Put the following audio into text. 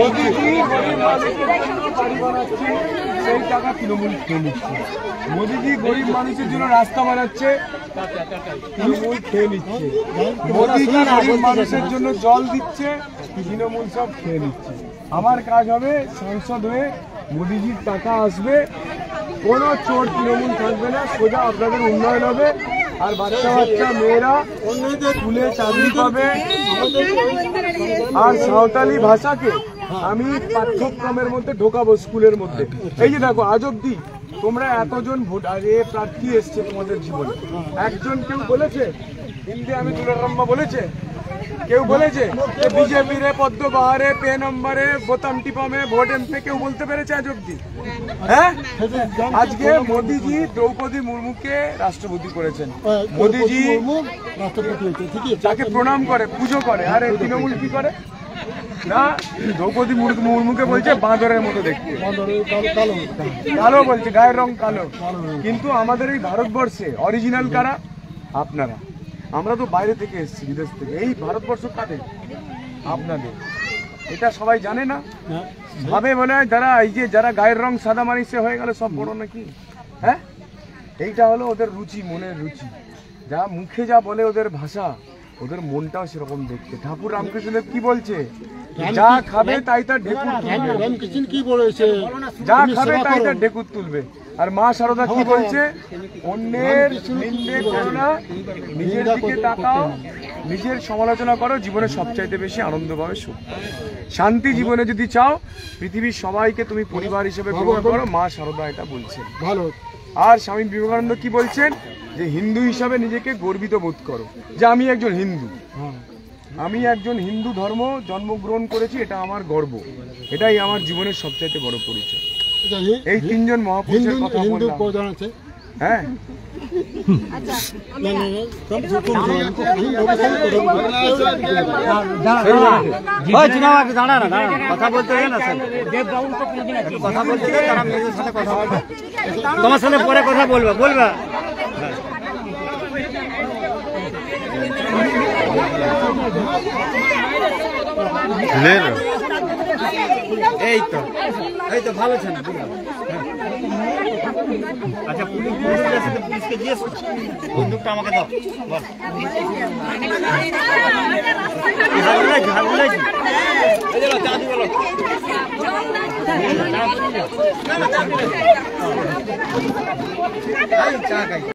মোদিজি গরিব মানুষের জন্য বাড়ি বানাচ্ছে, সেই টাকা তৃণমূল খেয়ে নিচ্ছে। মোদিজি গরিব মানুষের জন্য রাস্তা বানাচ্ছে, তৃণমূল খেয়ে নিচ্ছে। মোদিজি গরিব মানুষের জন্য জল দিচ্ছে, তৃণমূল সব খেয়ে নিচ্ছে। আমার কাজ হবে সাংসদ হয়ে, মোদিজির টাকা আসবে, কোনো চোর তৃণমূল থাকবে না, সোজা আপনাদের উন্নয়ন হবে। আর বাচ্চা বাচ্চা মেয়েরা স্কুলে চাকরি পাবে। আর সাঁওতালি ভাষাকে আমি পাঠ্যক্রমের মধ্যে ঢোকাবো স্কুলের মধ্যে। এই যে দেখো, আজ অব্দি তোমরা এতজন প্রার্থী এসছে তোমাদের জীবনে, একজন কেউ বলেছে হিন্দি আমি দুলারাম্মা বলেছে? কেউ বলেছে বিজেপি রে পদ্ম বাহারে পে নম্বরে বোতাম টিপামে ভোট এমপি কেউ বলতে পেরেছে আজ অব্দি? হ্যাঁ, আজকে মোদিজি দ্রৌপদী মুর্মুকে রাষ্ট্রপতি করেছেন। মোদিজি যাকে প্রণাম করে, পুজো করে, আর এই তৃণমূল কি করে না, দ্রৌপদী মুর্মুকে বলছে বাঁদরের মতো দেখতে, কালো বলছে, গায়ের রং কালো। কিন্তু আমাদের এই ভারতবর্ষে অরিজিনাল কারা? আপনারা। আমরা তো বাইরে থেকে এসেছি, বিদেশ থেকে। এই ভারতবর্ষ কাদের? আপনাদের। এটা সবাই জানে না, ভাবে মনে হয় যারা এই যে যারা গায়ের রং সাদা মানিসে হয়ে গেল সব বড় নাকি। হ্যাঁ, এইটা হলো ওদের রুচি, মনের রুচি। যা মুখে যা বলে ওদের ভাষা, ওদের মনটাও সেরকম দেখতে। ঠাকুর রামকৃষ্ণদেব কি বলছে? যা খাবে তাই তার ঢেকুর তুলবে, যা খাবে তাই তার ঢেকুর তুলবে। আর মা শারদা কি বলছে? অন্যের নিন্দে করো না, নিজের দিকে তাকাও, নিজের সমালোচনা করো, জীবনে সবচাইতে বেশি আনন্দ পাবে, সুখ। শান্তি জীবনে যদি চাও, পৃথিবীর সবাইকে তুমি পরিবার হিসেবে গ্রহণ করো। মা শারদা এটা বলছেন। ভালো। আর স্বামী বিবেকানন্দ কি বলছেন? যে হিন্দু হিসাবে নিজেকে গর্বিত বোধ করো, যে আমি একজন হিন্দু, আমি একজন হিন্দু ধর্ম জন্মগ্রহণ করেছি, এটা আমার গর্ব, এটাই আমার জীবনের সবচাইতে বড় পরিচয়। এই তিনজন মহাপুরুষের কথা বললাম। হ্যাঁ, তোমার সাথে পরে কথা বলবা বলবা। এই তো ভালো আছে না? আচ্ছা, পুলিশকে জিজ্ঞেস বন্দুকটা আমাকে দাও, বল। চা খাই।